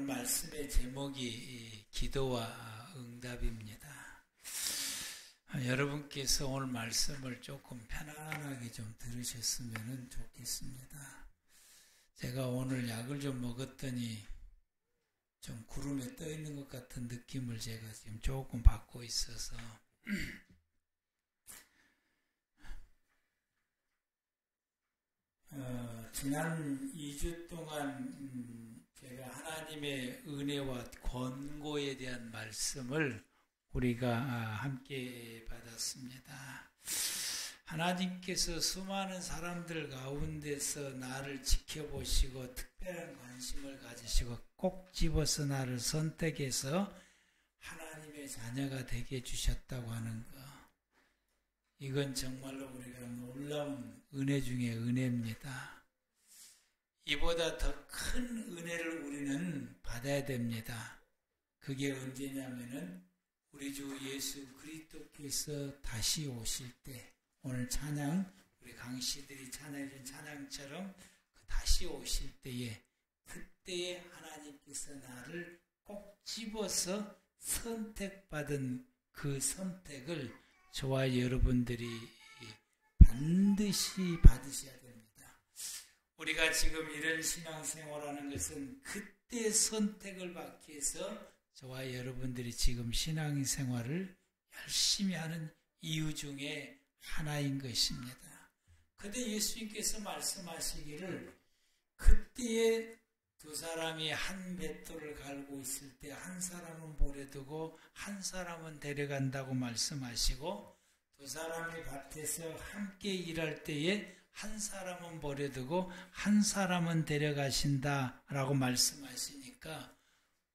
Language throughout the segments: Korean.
말씀의 제목이 기도와 응답입니다. 여러분께서 오늘 말씀을 조금 편안하게 좀 들으셨으면 좋겠습니다. 제가 오늘 약을 좀 먹었더니 좀 구름에 떠 있는 것 같은 느낌을 제가 지금 조금 받고 있어서 지난 2주 동안 제가 하나님의 은혜와 권고에 대한 말씀을 우리가 함께 받았습니다. 하나님께서 수많은 사람들 가운데서 나를 지켜보시고 특별한 관심을 가지시고 꼭 집어서 나를 선택해서 하나님의 자녀가 되게 해주셨다고 하는 것. 이건 정말로 우리가 놀라운 은혜 중에 은혜입니다. 이보다 더 큰 은혜를 우리는 받아야 됩니다. 그게 언제냐면은 우리 주 예수 그리스도께서 다시 오실 때, 오늘 찬양, 우리 강씨들이 찬양해준 찬양처럼 다시 오실 때에, 그때에 하나님께서 나를 꼭 집어서 선택받은 그 선택을 저와 여러분들이 반드시 받으셔야 됩니다. 우리가 지금 이런 신앙생활하는 것은 그때 선택을 받기 위해서 저와 여러분들이 지금 신앙생활을 열심히 하는 이유 중에 하나인 것입니다. 그런데 예수님께서 말씀하시기를 그때에 두 사람이 한 맷돌을 갈고 있을 때 한 사람은 버려두고 한 사람은 데려간다고 말씀하시고, 두 사람이 밭에서 함께 일할 때에 한 사람은 버려두고 한 사람은 데려가신다라고 말씀하시니까,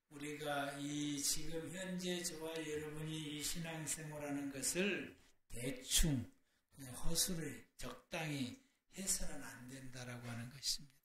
우리가 이 지금 현재 저와 여러분이 이 신앙생활하는 것을 대충 그냥 허술히 적당히 해서는 안 된다라고 하는 것입니다.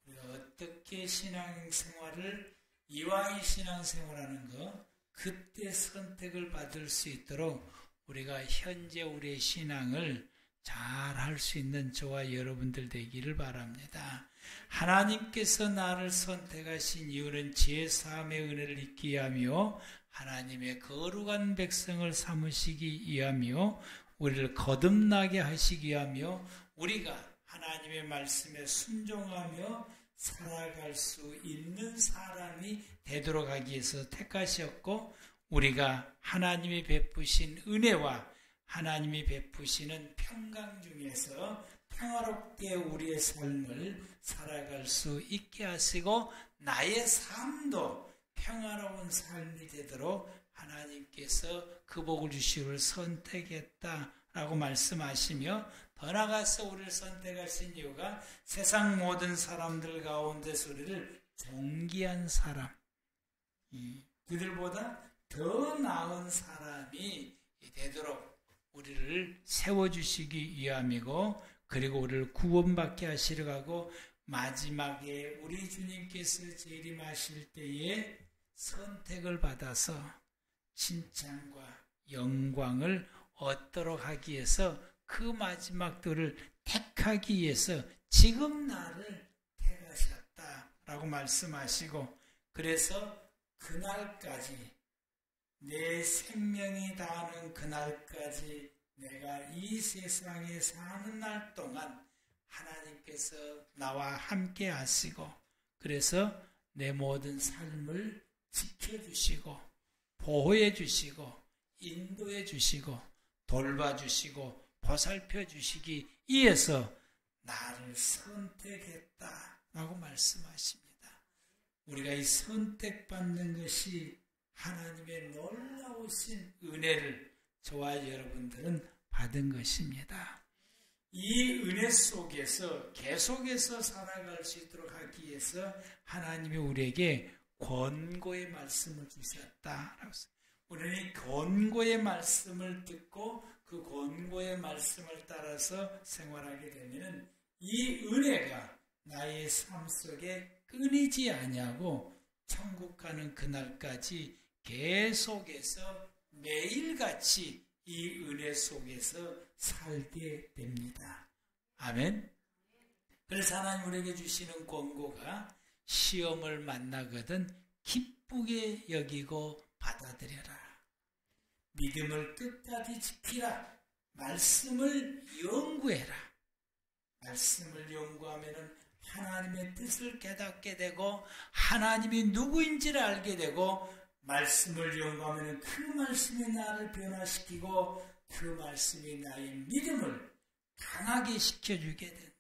우리가 어떻게 신앙생활을, 이왕이 신앙생활하는 것, 그때 선택을 받을 수 있도록 우리가 현재 우리의 신앙을 잘 할 수 있는 저와 여러분들 되기를 바랍니다. 하나님께서 나를 선택하신 이유는 죄 사함의 은혜를 잊기 위하며 하나님의 거룩한 백성을 삼으시기 위하며 우리를 거듭나게 하시기 위하며 우리가 하나님의 말씀에 순종하며 살아갈 수 있는 사람이 되도록 하기 위해서 택하셨고, 우리가 하나님이 베푸신 은혜와 하나님이 베푸시는 평강 중에서 평화롭게 우리의 삶을 살아갈 수 있게 하시고, 나의 삶도 평화로운 삶이 되도록 하나님께서 그 복을 주시기를 선택했다라고 말씀하시며, 더 나아가서 우리를 선택하신 이유가 세상 모든 사람들 가운데서 우리를 존귀한 사람, 그들보다 더 나은 사람이 되도록 우리를 세워주시기 위함이고, 그리고 우리를 구원받게 하시려고 하고, 마지막에 우리 주님께서 재림하실 때에 선택을 받아서 칭찬과 영광을 얻도록 하기 위해서 그 마지막 때를 택하기 위해서 지금 나를 택하셨다라고 말씀하시고, 그래서 그날까지, 내 생명이 다하는 그날까지 내가 이 세상에 사는 날 동안 하나님께서 나와 함께 하시고, 그래서 내 모든 삶을 지켜주시고 보호해 주시고 인도해 주시고 돌봐주시고 보살펴 주시기 위해서 나를 선택했다라고 말씀하십니다. 우리가 이 선택받는 것이 하나님의 놀라우신 은혜를 저와 여러분들은 받은 것입니다. 이 은혜 속에서 계속해서 살아갈 수 있도록 하기 위해서 하나님이 우리에게 권고의 말씀을 주셨다. 우리는 권고의 말씀을 듣고 그 권고의 말씀을 따라서 생활하게 되면 이 은혜가 나의 삶 속에 끊이지 아니하고 천국 가는 그날까지 계속해서 매일같이 이 은혜 속에서 살게 됩니다. 아멘. 그래서 하나님 우리에게 주시는 권고가 시험을 만나거든 기쁘게 여기고 받아들여라. 믿음을 끝까지 지키라. 말씀을 연구해라. 말씀을 연구하면 하나님의 뜻을 깨닫게 되고 하나님이 누구인지를 알게 되고 말씀을 연구하면 그 말씀이 나를 변화시키고 그 말씀이 나의 믿음을 강하게 시켜주게 된다.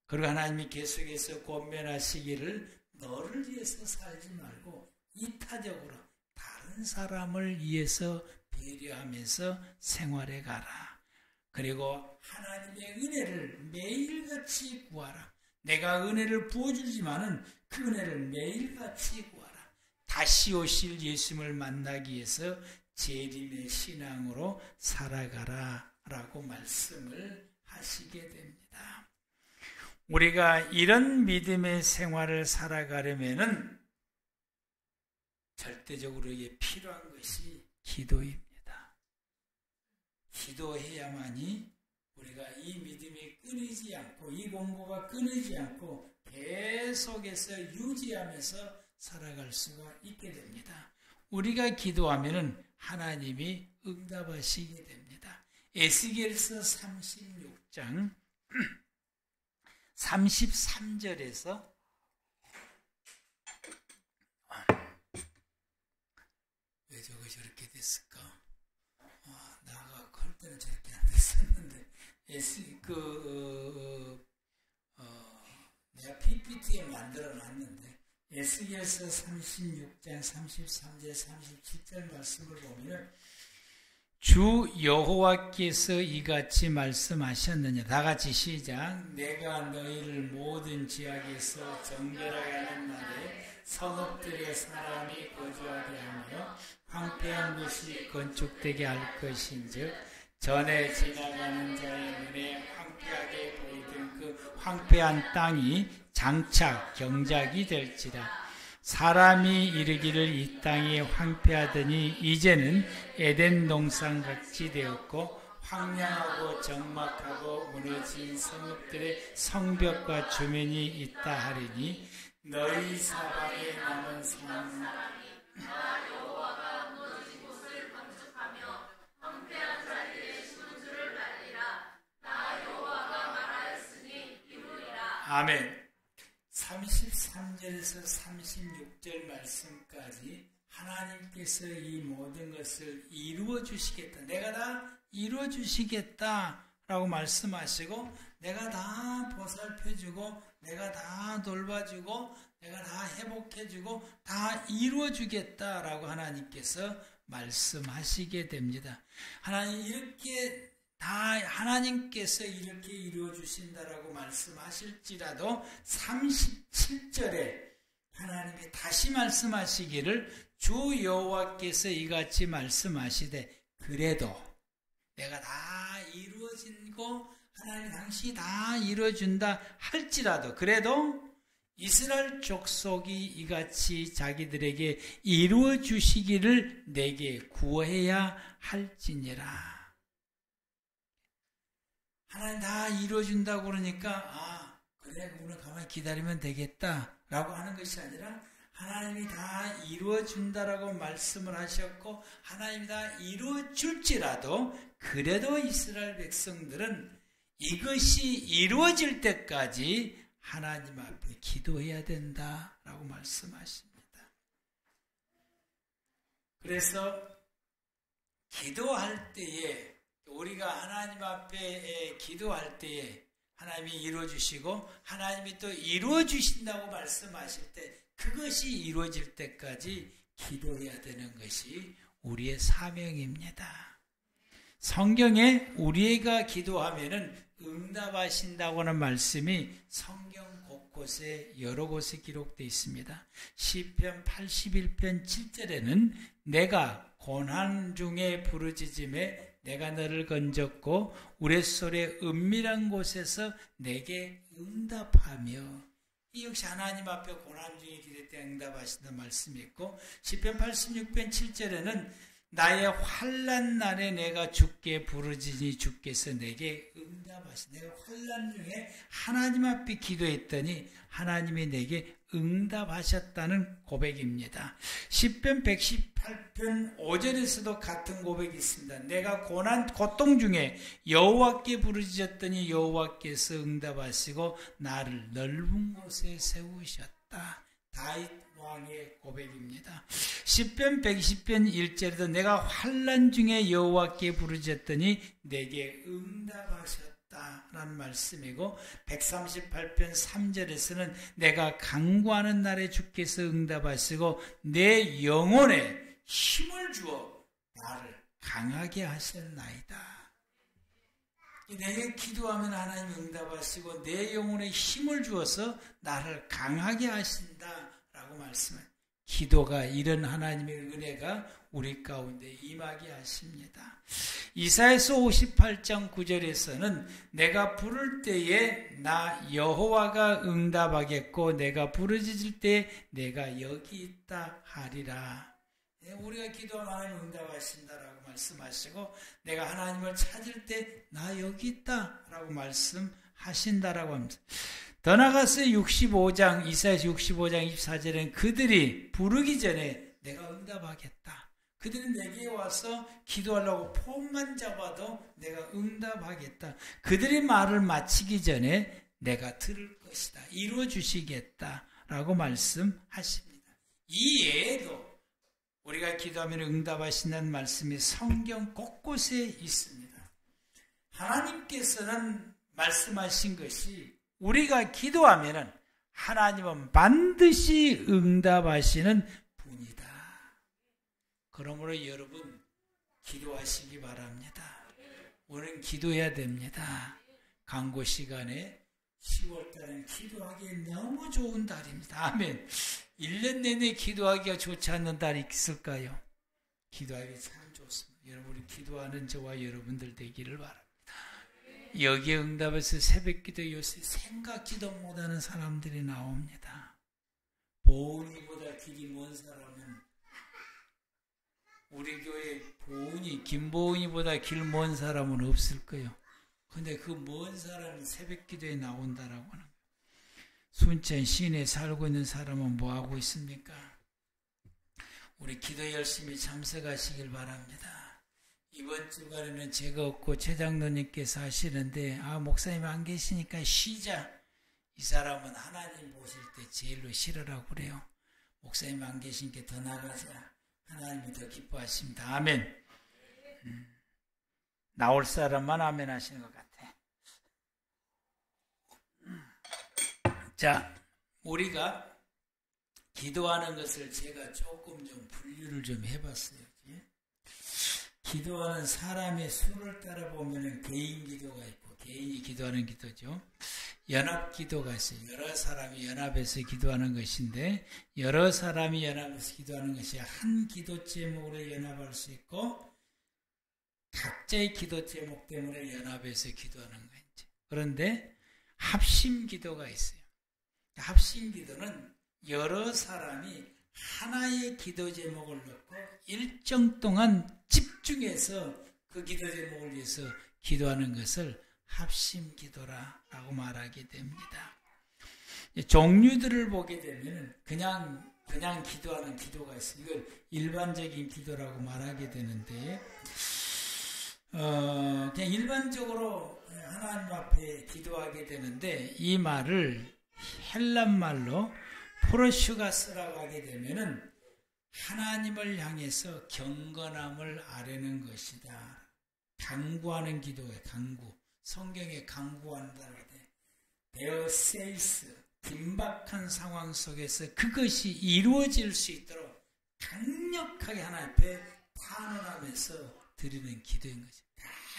그리고 하나님이 계속해서 권면하시기를 너를 위해서 살지 말고 이타적으로 다른 사람을 위해서 배려하면서 생활해 가라. 그리고 하나님의 은혜를 매일같이 구하라. 내가 은혜를 부어주지만은 그 은혜를 매일같이 구하라. 다시 오실 예수님을 만나기 위해서 재림의 신앙으로 살아가라 라고 말씀을 하시게 됩니다. 우리가 이런 믿음의 생활을 살아가려면은 절대적으로 이게 필요한 것이 기도입니다. 기도해야만이 우리가 이 믿음이 끊이지 않고 이 공부가 끊이지 않고 계속해서 유지하면서 살아갈 수가 있게 됩니다. 우리가 기도하면은 하나님이 응답하시게 됩니다. 에스겔서 36장 33절에서 왜 저거 저렇게 됐을까? 나가 클 때는 저렇게 안 됐었는데 내가 PPT에 만들어 놨는데 에스겔서 36장 33절 37절 말씀을 보면 주 여호와께서 이같이 말씀하셨느냐. 다같이 시작. 내가 너희를 모든 지역에서 정결하게 하는 날에 성읍들의 사람이 거주하게 하며 황폐한 곳이 건축되게 할 것인즉 전에 지나가는 자의 눈에 황폐하게 보이던 그 황폐한 땅이 장차 경작이 될지라. 사람이 이르기를 이 땅이 황폐하더니 이제는 에덴 동산같이 되었고 황량하고 적막하고 무너진 성읍들의 성벽과 주변이 있다 하리니 너희 사방에 남은 사람은 나 여호와가 무너진 곳을 건축하며 황폐한 자리에 심은 줄을 알리라. 나 여호와가 말하였으니 이루리라. 아멘. 33절에서 36절 말씀까지 하나님께서 이 모든 것을 이루어 주시겠다. 내가 다 이루어 주시겠다라고 말씀하시고 내가 다 보살펴주고 내가 다 돌봐주고 내가 다 회복해주고 다 이루어 주겠다라고 하나님께서 말씀하시게 됩니다. 하나님께서 이렇게 이루어 주신다라고 말씀하실지라도 37절에 하나님이 다시 말씀하시기를 주 여호와께서 이같이 말씀하시되 그래도 내가 다 이루어진고 하나님 당신이 다 이루어준다 할지라도 그래도 이스라엘 족속이 이같이 자기들에게 이루어 주시기를 내게 구해야 할지니라. 하나님 다 이루어준다고 그러니까 그래 오늘 가만히 기다리면 되겠다라고 하는 것이 아니라 하나님이 다 이루어준다라고 말씀을 하셨고 하나님이 다 이루어줄지라도 그래도 이스라엘 백성들은 이것이 이루어질 때까지 하나님 앞에 기도해야 된다라고 말씀하십니다. 그래서 기도할 때에 우리가 하나님 앞에 기도할 때에 하나님이 이루어주시고 하나님이 또 이루어주신다고 말씀하실 때 그것이 이루어질 때까지 기도해야 되는 것이 우리의 사명입니다. 성경에 우리가 기도하면은 응답하신다고 하는 말씀이 성경 곳곳에 여러 곳에 기록되어 있습니다. 시편 81편 7절에는 내가 고난 중에 부르짖음에 내가 너를 건졌고 우레솔의 은밀한 곳에서 내게 응답하며 이 역시 하나님 앞에 고난 중에 기댈 때 응답하신다는 말씀이 있고 시편 86편 7절에는 나의 환난 날에 내가 주께 부르짖으니 주께서 내게 응답하시. 내가 환난 중에 하나님 앞에 기도했더니 하나님이 내게 응답하셨다는 고백입니다. 시편 118편 5절에서도 같은 고백이 있습니다. 내가 고통 중에 여호와께 부르짖었더니 여호와께서 응답하시고 나를 넓은 곳에 세우셨다. 다윗 왕의 고백입니다. 시편 120편 1절에도 내가 환난 중에 여호와께 부르짖었더니 내게 응답하셨다 라는 말씀이고, 138편 3절에서는 내가 간구하는 날에 주께서 응답하시고 내 영혼에 힘을 주어 나를 강하게 하셨나이다. 내가 기도하면 하나님 응답하시고 내 영혼에 힘을 주어서 나를 강하게 하신다라고 말씀합니다. 기도가 이런 하나님의 은혜가 우리 가운데 임하게 하십니다. 이사야서 58장 9절에서는 내가 부를 때에 나 여호와가 응답하겠고 내가 부르짖을 때에 내가 여기 있다 하리라. 우리가 기도하면 하나님 응답하신다라고 말씀하시고 내가 하나님을 찾을 때 나 여기 있다라고 말씀하신다라고 합니다. 더 나아가서 65장 이사야서 65장 24절에는 그들이 부르기 전에 내가 응답하겠다. 그들이 내게 와서 기도하려고 폼만 잡아도 내가 응답하겠다. 그들이 말을 마치기 전에 내가 들을 것이다. 이루어 주시겠다라고 말씀하십니다. 이 예에도 우리가 기도하면 응답하신다는 말씀이 성경 곳곳에 있습니다. 하나님께서는 말씀하신 것이 우리가 기도하면 하나님은 반드시 응답하시는 분이다. 그러므로 여러분 기도하시기 바랍니다. 우리는 기도해야 됩니다. 강고 시간에 10월달은 기도하기에 너무 좋은 달입니다. 아멘. 1년 내내 기도하기가 좋지 않는 달이 있을까요? 기도하기 참 좋습니다. 여러분이 기도하는 저와 여러분들 되기를 바랍니다. 여기에 응답해서 새벽기도 요새 생각지도 못하는 사람들이 나옵니다. 보은이보다 길이 먼 사람은 우리 교회 보은이 김보은이보다 길 먼 사람은 없을 거예요. 근데 그 먼 사람이 새벽기도에 나온다라고 하는 거예요. 순천 시내에 살고 있는 사람은 뭐하고 있습니까? 우리 기도 열심히 참석하시길 바랍니다. 이번 주간에는 제가 없고 최 장로님께서 하시는데 목사님 안 계시니까 쉬자. 이 사람은 하나님 보실 때 제일로 싫으라고 그래요. 목사님 안 계시니까 더 나가자. 하나님이 더 기뻐하십니다. 아멘. 나올 사람만 아멘 하시는 것 같아. 자, 우리가 기도하는 것을 제가 조금 좀 분류를 좀 해봤어요. 기도하는 사람의 수를 따라 보면 개인 기도가 있고 개인이 기도하는 기도죠. 연합 기도가 있어요. 여러 사람이 연합해서 기도하는 것인데 여러 사람이 연합해서 기도하는 것이 한 기도 제목으로 연합할 수 있고 각자의 기도 제목 때문에 연합해서 기도하는 거죠. 그런데 합심 기도가 있어요. 합심 기도는 여러 사람이 하나의 기도 제목을 놓고 일정 동안 집중해서 그 기도 제목을 위해서 기도하는 것을 합심 기도라고 말하게 됩니다. 종류들을 보게 되면 그냥 기도하는 기도가 있어요. 이걸 일반적인 기도라고 말하게 되는데 그냥 일반적으로 하나님 앞에 기도하게 되는데 이 말을 헬란 말로 프로슈가스라고 하게 되면은 하나님을 향해서 경건함을 아뢰는 것이다. 간구하는 기도예요. 간구. 성경에 간구한다고 돼. 데어세이스. 긴박한 상황 속에서 그것이 이루어질 수 있도록 강력하게 하나님 앞에 탄원하면서 드리는 기도인 거죠.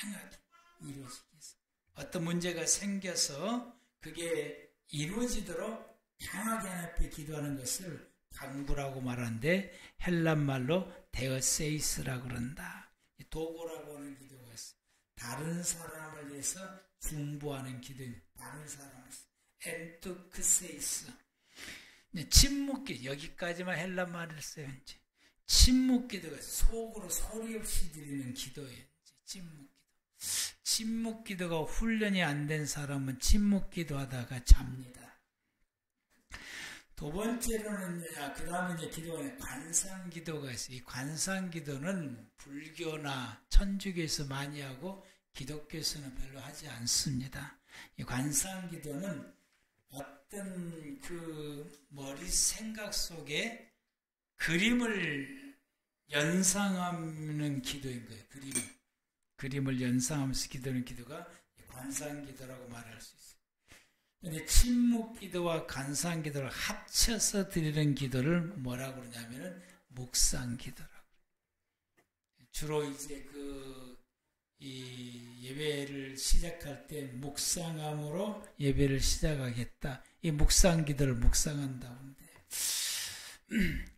강하게 이루어지기 위해서. 어떤 문제가 생겨서 그게 이루어지도록 강하게 하나님 앞에 기도하는 것을 간구라고 말하는데 헬란 말로 데어세이스라고 그런다. 도고라고 하는 기도가 있어. 다른 사람을 위해서 중보하는 기도입니다. 다른 사람을 위해서. 엔투크세이스. 침묵기 여기까지만 헬란 말을 써요. 이제 침묵 기도가 속으로 소리 없이 드리는 기도예요. 침묵 기도. 침묵 기도가 훈련이 안 된 사람은 침묵 기도하다가 잡니다. 두 번째로는 그 다음에 이제 기도가 관상 기도가 있어요. 이 관상 기도는 불교나 천주교에서 많이 하고 기독교에서는 별로 하지 않습니다. 이 관상 기도는 어떤 그 머리 생각 속에 그림을 연상하는 기도인 거예요. 그림을 연상하면서 기도하는 기도가 관상 기도라고 말할 수 있어요. 근데 침묵 기도와 관상 기도를 합쳐서 드리는 기도를 뭐라고 그러냐면은 묵상 기도라고. 주로 이제 이 예배를 시작할 때 묵상함으로 예배를 시작하겠다. 이 묵상 기도를 묵상한다는데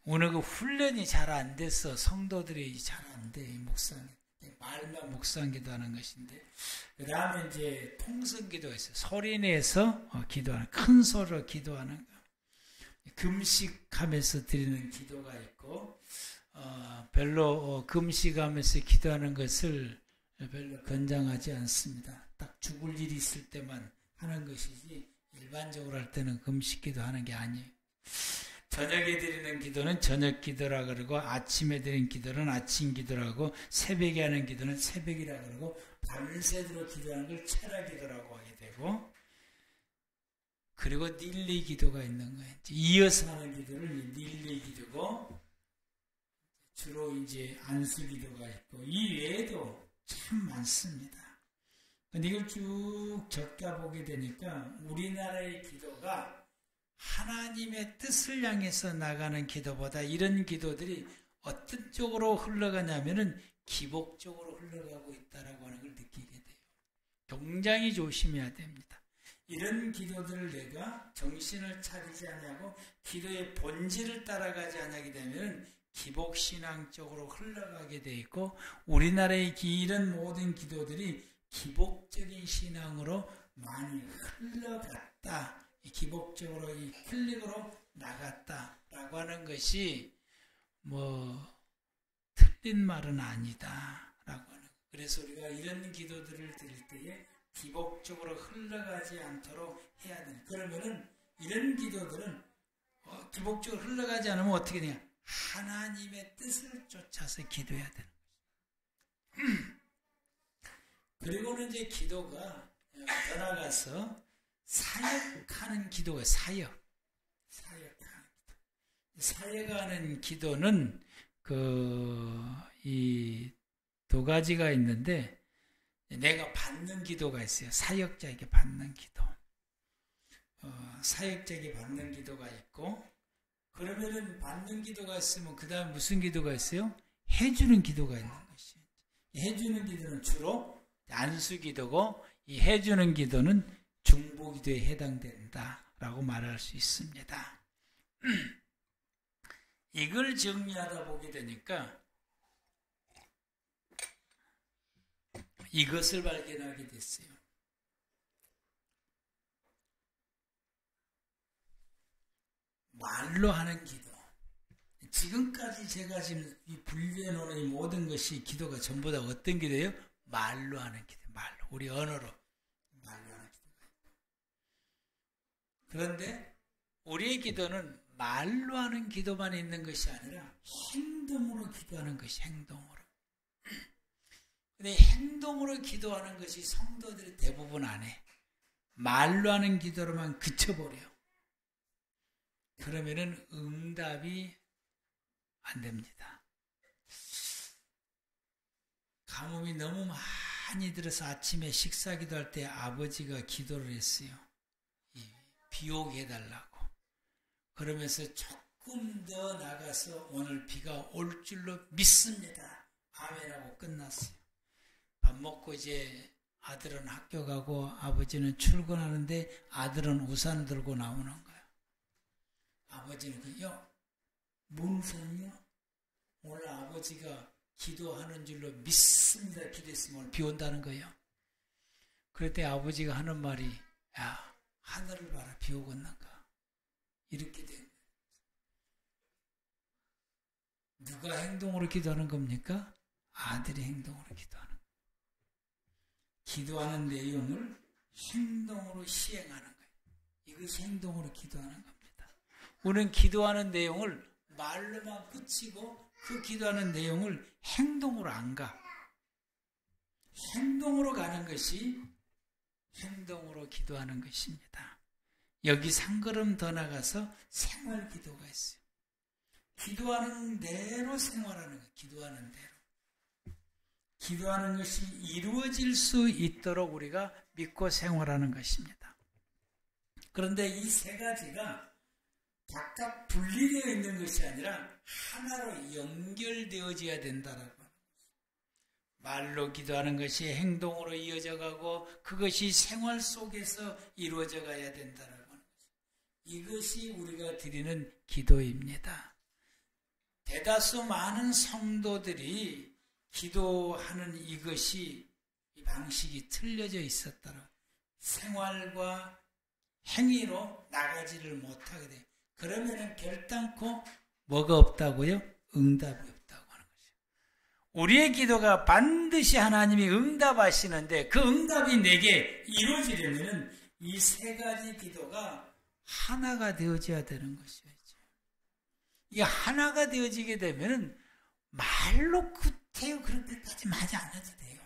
오늘 그 훈련이 잘 안 돼서 성도들이 잘 안 돼. 이 묵상 말만 묵상 기도하는 것인데 그 다음에 이제 통성 기도가 있어요. 소리 내서 기도하는 큰 소리로 기도하는 거. 금식하면서 드리는 기도가 있고 별로 금식하면서 기도하는 것을 별로 권장하지 않습니다. 딱 죽을 일이 있을 때만 하는 것이지 일반적으로 할 때는 금식 기도하는 게 아니에요. 저녁에 드리는 기도는 저녁 기도라 그러고 아침에 드리는 기도는 아침 기도라고 새벽에 하는 기도는 새벽이라 그러고 밤새도록 기도하는 걸 철야 기도라고 하게 되고 그리고 닐리 기도가 있는 거예요. 이어서 하는 기도를 닐리 기도고 주로 이제 안수 기도가 있고 이 외에도 참 많습니다. 근데 이걸 쭉 적어보게 되니까 우리나라의 기도가 하나님의 뜻을 향해서 나가는 기도보다 이런 기도들이 어떤 쪽으로 흘러가냐면은 기복적으로 흘러가고 있다라고 하는 걸 느끼게 돼요. 굉장히 조심해야 됩니다. 이런 기도들을 내가 정신을 차리지 않냐고 기도의 본질을 따라가지 않게 되면 기복신앙 쪽으로 흘러가게 돼 있고 우리나라의 이런 모든 기도들이 기복적인 신앙으로 많이 흘러갔다. 기복적으로 이 클릭으로 나갔다라고 하는 것이 틀린 말은 아니다라고 하는. 그래서 우리가 이런 기도들을 드릴 때에 기복적으로 흘러가지 않도록 해야 되는. 그러면은 이런 기도들은 기복적으로 흘러가지 않으면 어떻게 되냐? 하나님의 뜻을 쫓아서 기도해야 되는 것이죠. 그리고는 이제 기도가 더 나가서 사역하는 기도가 사역하는 기도는 이 두 가지가 있는데 내가 받는 기도가 있어요. 사역자에게 받는 기도. 사역자에게 받는 기도가 있고 그러면은 받는 기도가 있으면 그 다음 무슨 기도가 있어요? 해주는 기도가 있는 것이에요. 해주는 기도는 주로 안수 기도고 이 해주는 기도는 중보기도에 해당된다라고 말할 수 있습니다. 이걸 정리하다 보게 되니까 이것을 발견하게 됐어요. 말로 하는 기도. 지금까지 제가 지금 분류해 놓은 이 모든 것이 기도가 전부 다 어떤 기도예요? 말로 하는 기도. 말로. 우리 언어로. 그런데 우리의 기도는 말로 하는 기도만 있는 것이 아니라 행동으로 기도하는 것이 행동으로. 근데 행동으로 기도하는 것이 성도들이 대부분 안 해. 말로 하는 기도로만 그쳐버려. 그러면은 응답이 안 됩니다. 가뭄이 너무 많이 들어서 아침에 식사 기도할 때 아버지가 기도를 했어요. 비 오게 해달라고. 그러면서 조금 더 나가서 오늘 비가 올 줄로 믿습니다. 아멘하고 끝났어요. 밥 먹고 이제 아들은 학교 가고 아버지는 출근하는데 아들은 우산 들고 나오는 거예요. 아버지는 뭔 우산이요? 오늘 아버지가 기도하는 줄로 믿습니다. 기도했으면 오늘 비 온다는 거예요. 그럴 때 아버지가 하는 말이 하늘을 봐라. 비 오겠는가? 이렇게 된 거예요. 누가 행동으로 기도하는 겁니까? 아들이 행동으로 기도하는 겁니다. 기도하는 내용을 행동으로 시행하는 거예요. 이것이 행동으로 기도하는 겁니다. 우리는 기도하는 내용을 말로만 붙이고 그 기도하는 내용을 행동으로 안 가. 행동으로 가는 것이 행동으로 기도하는 것입니다. 여기서 한 걸음 더 나가서 생활 기도가 있어요. 기도하는 대로 생활하는 거예요. 기도하는 대로. 기도하는 것이 이루어질 수 있도록 우리가 믿고 생활하는 것입니다. 그런데 이 세 가지가 각각 분리되어 있는 것이 아니라 하나로 연결되어져야 된다라고 하는 것입니다. 말로 기도하는 것이 행동으로 이어져 가고 그것이 생활 속에서 이루어져 가야 된다라고 하는 것입니다. 이것이 우리가 드리는 기도입니다. 대다수 많은 성도들이 기도하는 이것이 이 방식이 틀려져 있었더라. 생활과 행위로 나가지를 못하게 돼요. 그러면 결단코 뭐가 없다고요? 응답이 없다고 하는 거죠. 우리의 기도가 반드시 하나님이 응답하시는데 그 응답이 내게 이루어지려면 이 세 가지 기도가 하나가 되어져야 되는 것이죠. 이게 하나가 되어지게 되면 말로 구태여 그렇게까지 많이 안 해도 돼요.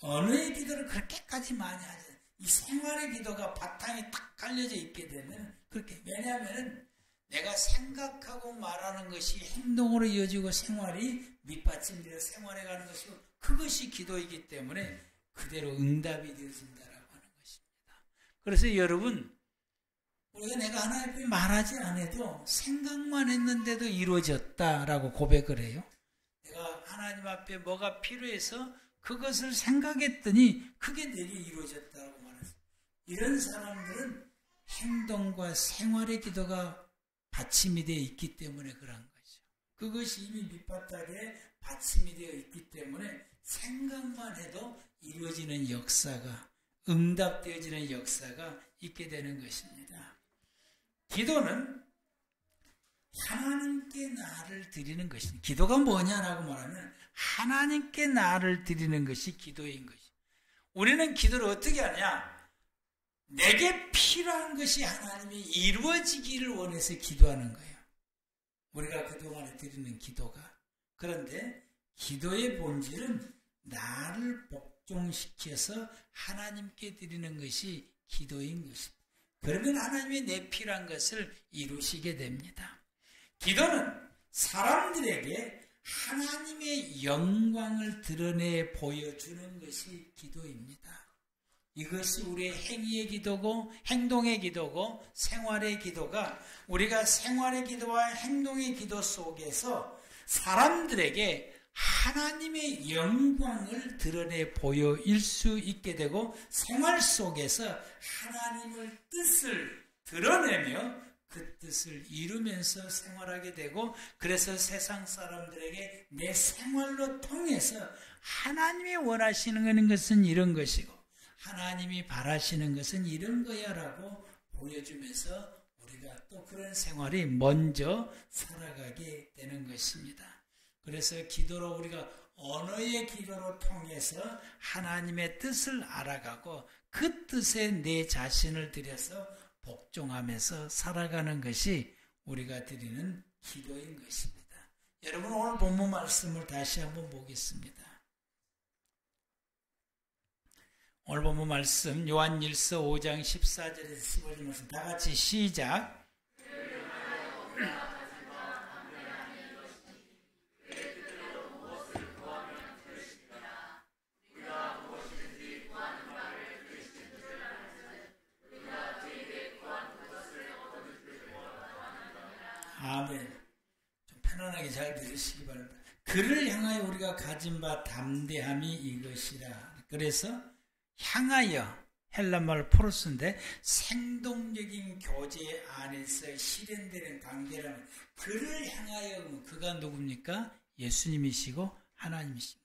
언어의 기도를 그렇게까지 많이 하지. 이 생활의 기도가 바탕이 딱 깔려져 있게 되면 그렇게. 왜냐하면 내가 생각하고 말하는 것이 행동으로 이어지고 생활이 밑받침되어 생활해 가는 것이고 그것이 기도이기 때문에 그대로 응답이 되어진다라고 하는 것입니다. 그래서 여러분, 우리가 내가 하나님 앞에 말하지 않아도 생각만 했는데도 이루어졌다라고 고백을 해요. 내가 하나님 앞에 뭐가 필요해서 그것을 생각했더니 그게 내게 이루어졌다고 말해요. 이런 사람들은 행동과 생활의 기도가 받침이 되어 있기 때문에 그런 거죠. 그것이 이미 밑바닥에 받침이 되어 있기 때문에 생각만 해도 이루어지는 역사가, 응답되어지는 역사가 있게 되는 것입니다. 기도는 하나님께 나를 드리는 것입니다. 기도가 뭐냐라고 말하면 하나님께 나를 드리는 것이 기도인 것이죠. 우리는 기도를 어떻게 하냐? 내게 필요한 것이 하나님이 이루어지기를 원해서 기도하는 거예요. 우리가 그동안에 드리는 기도가. 그런데 기도의 본질은 나를 복종시켜서 하나님께 드리는 것이 기도인 것입니다. 그러면 하나님이 내 필요한 것을 이루시게 됩니다. 기도는 사람들에게 하나님의 영광을 드러내 보여주는 것이 기도입니다. 이것이 우리의 행위의 기도고 행동의 기도고 생활의 기도가 우리가 생활의 기도와 행동의 기도 속에서 사람들에게 하나님의 영광을 드러내 보일 수 있게 되고 생활 속에서 하나님의 뜻을 드러내며 그 뜻을 이루면서 생활하게 되고 그래서 세상 사람들에게 내 생활로 통해서 하나님이 원하시는 것은 이런 것이고 하나님이 바라시는 것은 이런 거야 라고 보여주면서 우리가 또 그런 생활이 먼저 살아가게 되는 것입니다. 그래서 기도로 우리가 언어의 기도로 통해서 하나님의 뜻을 알아가고 그 뜻에 내 자신을 들여서 복종하면서 살아가는 것이 우리가 드리는 기도인 것입니다. 여러분 오늘 본문 말씀을 다시 한번 보겠습니다. 오늘 본문 말씀 요한일서 5장 14절에서 15절 말씀 다 같이 시작. 아멘. 좀 편안하게 잘 들으시기 바랍니다. 그를 향하여 우리가 가진 바 담대함이 이것이라. 그래서 향하여 헬란말 포로스인데 생동적인 교제 안에서 실현되는 관계라는 그를 향하여 그가 누굽니까? 예수님이시고 하나님이십니다.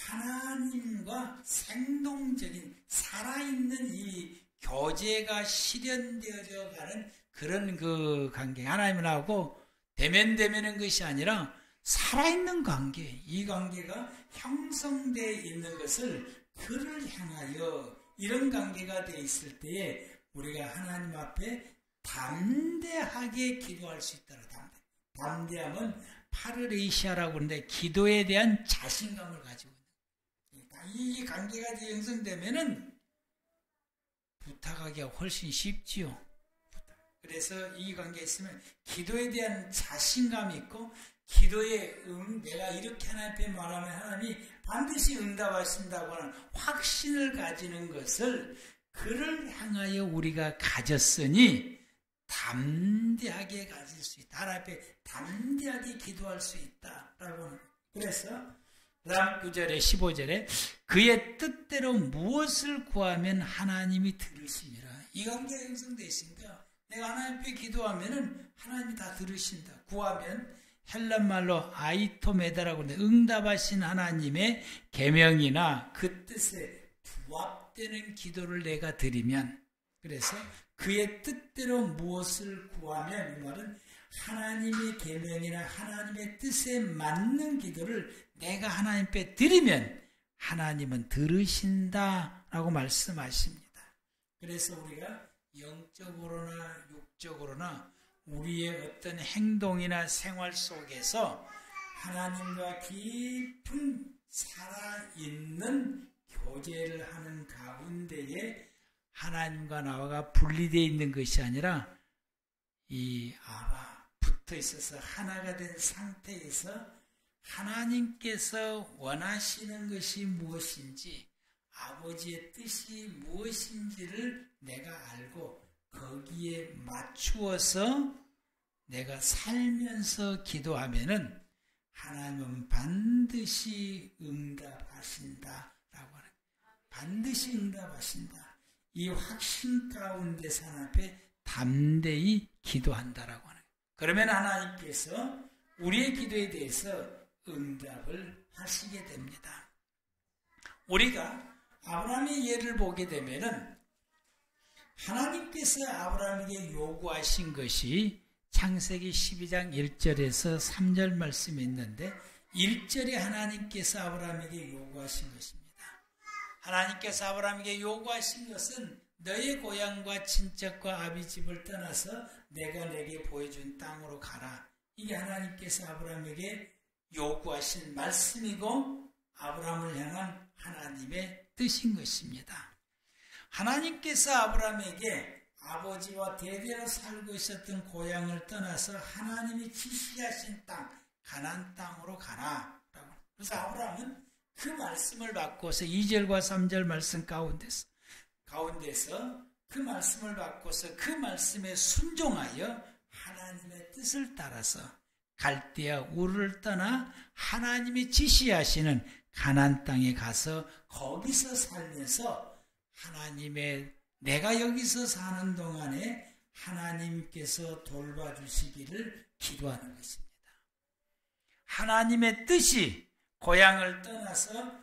하나님과 생동적인 살아있는 이 교제가 실현되어져 가는 그런 그 관계 하나님하고 대면대면한 것이 아니라 살아있는 관계, 이 관계가 형성되어 있는 것을 그를 향하여 이런 관계가 되어 있을 때에 우리가 하나님 앞에 담대하게 기도할 수 있다는 담대함은 파르레이시아라고 하는데 기도에 대한 자신감을 가지고 있는 이 관계가 형성되면은 부탁하기가 훨씬 쉽지요. 그래서 이 관계에 있으면 기도에 대한 자신감이 있고 기도에 내가 이렇게 하나님 앞에 말하면 하나님이 반드시 응답하신다고 하는 확신을 가지는 것을 그를 향하여 우리가 가졌으니 담대하게 가질 수 있다. 하나님 앞에 담대하게 기도할 수 있다라고 하는 거예요. 그래서 다음 9절에 15절에 그의 뜻대로 무엇을 구하면 하나님이 들으심이라. 이 관계가 형성되어 있으니까 내가 하나님 앞에 기도하면은 하나님이 다 들으신다. 구하면 헬란말로 아이토메다라고 하는데 응답하신 하나님의 계명이나 그 뜻에 부합되는 기도를 내가 드리면, 그래서 그의 뜻대로 무엇을 구하면, 이 말은 하나님의 계명이나 하나님의 뜻에 맞는 기도를 내가 하나님 앞에 드리면 하나님은 들으신다라고 말씀하십니다. 그래서 우리가 영적으로나 육적으로나 우리의 어떤 행동이나 생활 속에서 하나님과 깊은 살아있는 교제를 하는 가운데에 하나님과 나와가 분리되어 있는 것이 아니라 이 아바 붙어 있어서 하나가 된 상태에서 하나님께서 원하시는 것이 무엇인지, 아버지의 뜻이 무엇인지를 내가 알고 거기에 맞추어서 내가 살면서 기도하면은 하나님은 반드시 응답하신다라고 하는, 반드시 응답하신다. 이 확신 가운데 하나님 앞에 담대히 기도한다라고 하는. 그러면 하나님께서 우리의 기도에 대해서 응답을 하시게 됩니다. 우리가 아브라함의 예를 보게 되면은 하나님께서 아브라함에게 요구하신 것이 창세기 12장 1절에서 3절 말씀이 있는데 1절에 하나님께서 아브라함에게 요구하신 것입니다. 하나님께서 아브라함에게 요구하신 것은 너의 고향과 친척과 아비 집을 떠나서 내가 내게 보여준 땅으로 가라. 이게 하나님께서 아브라함에게 요구하신 말씀이고 아브라함을 향한 하나님의 뜻인 것입니다. 하나님께서 아브라함에게 아버지와 대대로 살고 있었던 고향을 떠나서 하나님이 지시하신 땅, 가나안 땅으로 가라. 그래서 아브라함은 그 말씀을 받고서 2절과 3절 말씀 가운데서 그 말씀을 받고서 그 말씀에 순종하여 하나님의 뜻을 따라서 갈대아 우르를 떠나 하나님이 지시하시는 가나안 땅에 가서 거기서 살면서 하나님의, 내가 여기서 사는 동안에 하나님께서 돌봐주시기를 기도하는 것입니다. 하나님의 뜻이 고향을 떠나서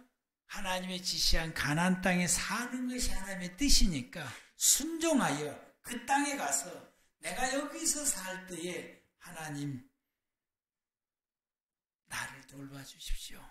하나님의 지시한 가나안 땅에 사는 것이 하나님의 뜻이니까 순종하여 그 땅에 가서 내가 여기서 살 때에 하나님 나를 돌봐주십시오.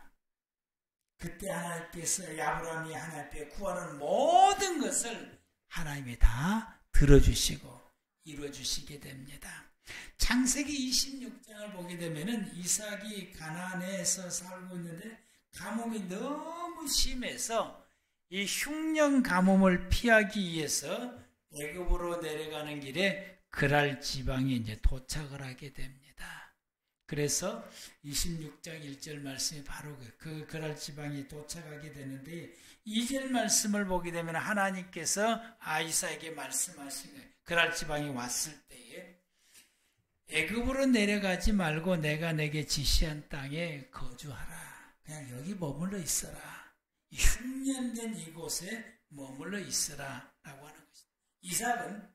그때 하나님께서 아브라함이 하나님 앞에 구하는 모든 것을 하나님이 다 들어주시고 이루어주시게 됩니다. 창세기 26장을 보게 되면은 이삭이 가나안에서 살고 있는데 가뭄이 너무 심해서 이 흉년 가뭄을 피하기 위해서 애굽으로 내려가는 길에 그랄 지방에 이제 도착을 하게 됩니다. 그래서 26장 1절 말씀이 바로 그 그랄 지방에 도착하게 되는데 2절 말씀을 보게 되면 하나님께서 이삭에게 말씀하신 거예요. 그랄 지방에 왔을 때에 애굽으로 내려가지 말고 내가 내게 지시한 땅에 거주하라. 그냥 여기 머물러 있어라. 흉년된 이곳에 머물러 있어라 라고 하는 것입니다. 이삭은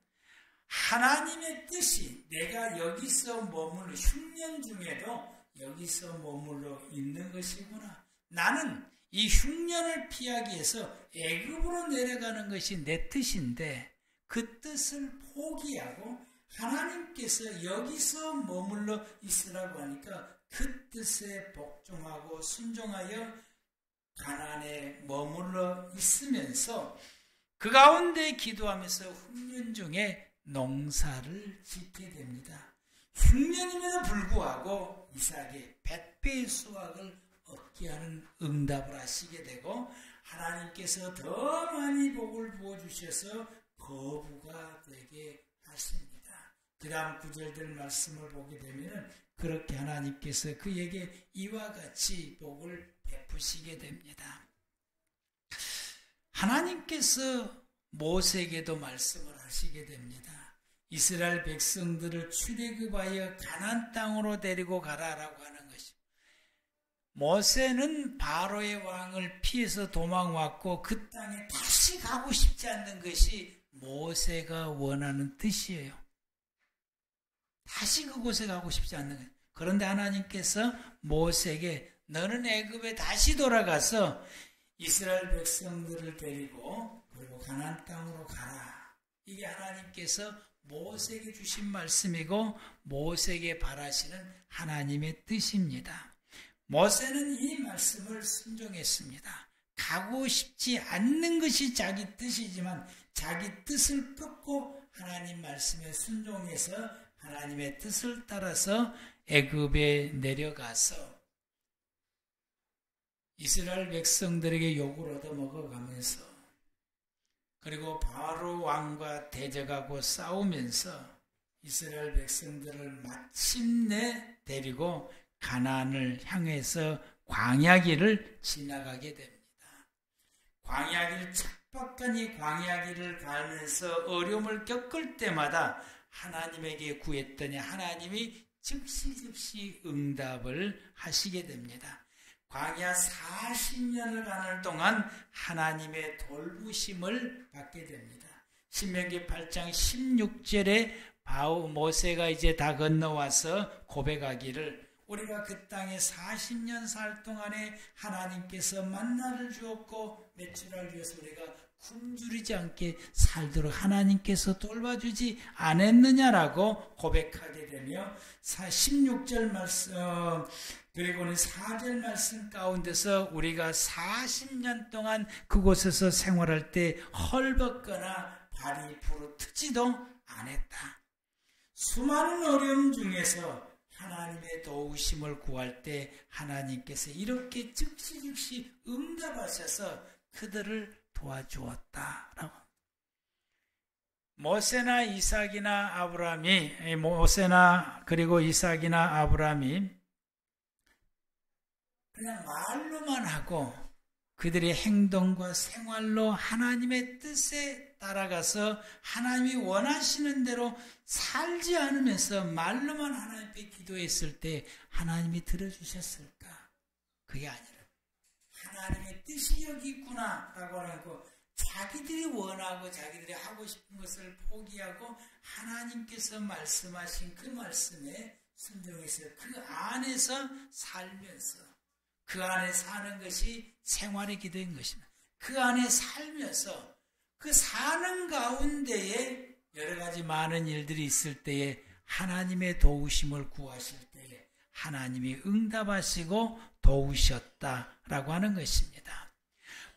하나님의 뜻이 내가 여기서 머물러, 흉년 중에도 여기서 머물러 있는 것이구나. 나는 이 흉년을 피하기 위해서 애굽으로 내려가는 것이 내 뜻인데 그 뜻을 포기하고 하나님 하나님께서 여기서 머물러 있으라고 하니까 그 뜻에 복종하고 순종하여 가나안에 머물러 있으면서 그 가운데 기도하면서 흉년 중에 농사를 짓게 됩니다. 흉년임에도 불구하고 이삭의 100배의 수확을 얻게 하는 응답을 하시게 되고 하나님께서 더 많이 복을 부어주셔서 거부가 되게 하십니다. 그 다음 구절들 말씀을 보게 되면 그렇게 하나님께서 그에게 이와 같이 복을 베푸시게 됩니다. 하나님께서 모세에게도 말씀을 하시게 됩니다. 이스라엘 백성들을 출애굽하여 가나안 땅으로 데리고 가라라고 하는 것입니다. 모세는 바로의 왕을 피해서 도망왔고 그 땅에 다시 가고 싶지 않는 것이 모세가 원하는 뜻이에요. 다시 그곳에 가고 싶지 않는 거예요. 그런데 하나님께서 모세에게 너는 애굽에 다시 돌아가서 이스라엘 백성들을 데리고 그리고 가나안 땅으로 가라. 이게 하나님께서 모세에게 주신 말씀이고 모세에게 바라시는 하나님의 뜻입니다. 모세는 이 말씀을 순종했습니다. 가고 싶지 않는 것이 자기 뜻이지만 자기 뜻을 꺾고 하나님 말씀에 순종해서 하나님의 뜻을 따라서 애굽에 내려가서 이스라엘 백성들에게 욕을 얻어먹어가면서 그리고 바로 왕과 대적하고 싸우면서 이스라엘 백성들을 마침내 데리고 가나안을 향해서 광야길을 지나가게 됩니다. 광야길 척박한 이 광야길을 가면서 어려움을 겪을 때마다 하나님에게 구했더니 하나님이 즉시 응답을 하시게 됩니다. 광야 40년을 가는 동안 하나님의 돌보심을 받게 됩니다. 신명기 8장 16절에 모세가 이제 다 건너와서 고백하기를 우리가 그 땅에 40년 살 동안에 하나님께서 만나를 주었고 메추라를 주어서 우리가 굶주리지 않게 살도록 하나님께서 돌봐주지 않았느냐라고 고백하게 되며 16절 말씀 그리고는 4절 말씀 가운데서 우리가 40년 동안 그곳에서 생활할 때 헐벗거나 발이 부르트지도 않았다. 수많은 어려움 중에서 하나님의 도우심을 구할 때 하나님께서 이렇게 즉시 응답하셔서 그들을 도와주었다라고. 모세나 이삭이나 아브라함이 그리고 이삭이나 아브라함이 그냥 말로만 하고 그들의 행동과 생활로 하나님의 뜻에 따라가서 하나님이 원하시는 대로 살지 않으면서 말로만 하나님 앞에 기도했을 때 하나님이 들어주셨을까? 그게 아니라 하나님의 뜻이 여기 있구나 라고 하고 자기들이 원하고 자기들이 하고 싶은 것을 포기하고 하나님께서 말씀하신 그 말씀에 순종해서 그 안에서 살면서 그 안에 사는 것이 생활의 기도인 것입니다. 그 안에 살면서 그 사는 가운데에 여러 가지 많은 일들이 있을 때에 하나님의 도우심을 구하실 때에 하나님이 응답하시고 도우셨다라고 하는 것입니다.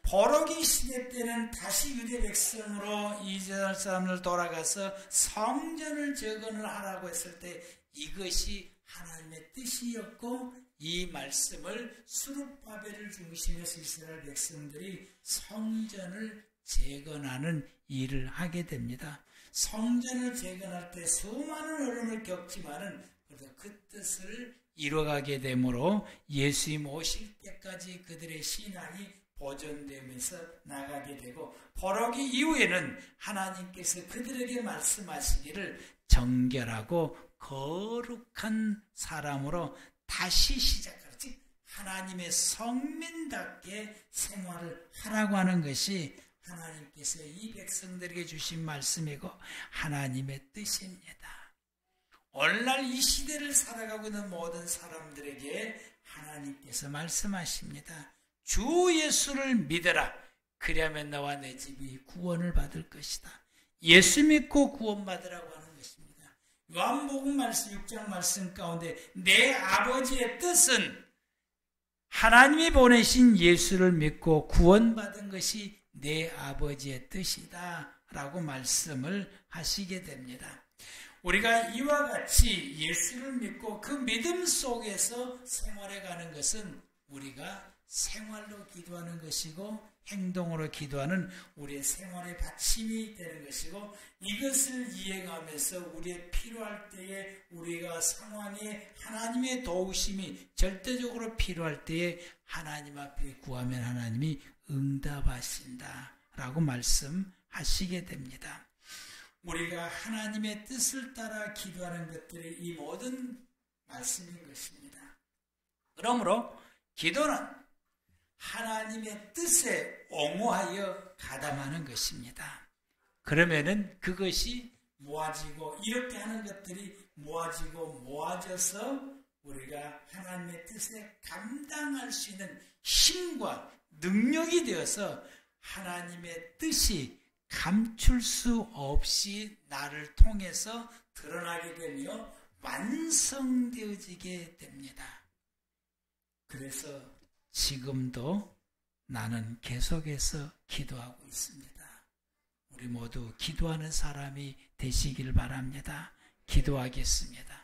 포로기 시대 때는 다시 유대 백성으로 이스라엘 사람들 돌아가서 성전을 재건을 하라고 했을 때 이것이 하나님의 뜻이었고 이 말씀을 수룹바벨을 중심으로 해서 이스라엘 백성들이 성전을 재건하는 일을 하게 됩니다. 성전을 재건할 때 수많은 어려움을 겪지만은 그래도 그 뜻을 이뤄가게 되므로 예수님 오실 때까지 그들의 신앙이 보존되면서 나가게 되고 포로기 이후에는 하나님께서 그들에게 말씀하시기를 정결하고 거룩한 사람으로 다시 시작하라. 즉 하나님의 성민답게 생활을 하라고 하는 것이 하나님께서 이 백성들에게 주신 말씀이고 하나님의 뜻입니다. 오늘날 이 시대를 살아가고 있는 모든 사람들에게 하나님께서 말씀하십니다. 주 예수를 믿어라. 그리하면 너와 내 집이 구원을 받을 것이다. 예수 믿고 구원받으라고 하는 것입니다. 요한복음 말씀 6장 말씀 가운데 내 아버지의 뜻은 하나님이 보내신 예수를 믿고 구원받은 것이 내 아버지의 뜻이다 라고 말씀을 하시게 됩니다. 우리가 이와 같이 예수를 믿고 그 믿음 속에서 생활해가는 것은 우리가 생활로 기도하는 것이고 행동으로 기도하는 우리의 생활의 받침이 되는 것이고, 이것을 이해하면서 우리의 필요할 때에 우리가 상황에 하나님의 도우심이 절대적으로 필요할 때에 하나님 앞에 구하면 하나님이 응답하신다 라고 말씀하시게 됩니다. 우리가 하나님의 뜻을 따라 기도하는 것들이 이 모든 말씀인 것입니다. 그러므로 기도는 하나님의 뜻에 옹호하여 가담하는 것입니다. 그러면은 그것이 모아지고, 이렇게 하는 것들이 모아지고 모아져서 우리가 하나님의 뜻에 감당할 수 있는 힘과 능력이 되어서 하나님의 뜻이 감출 수 없이 나를 통해서 드러나게 되며 완성되어지게 됩니다. 그래서 지금도 나는 계속해서 기도하고 있습니다. 우리 모두 기도하는 사람이 되시길 바랍니다. 기도하겠습니다.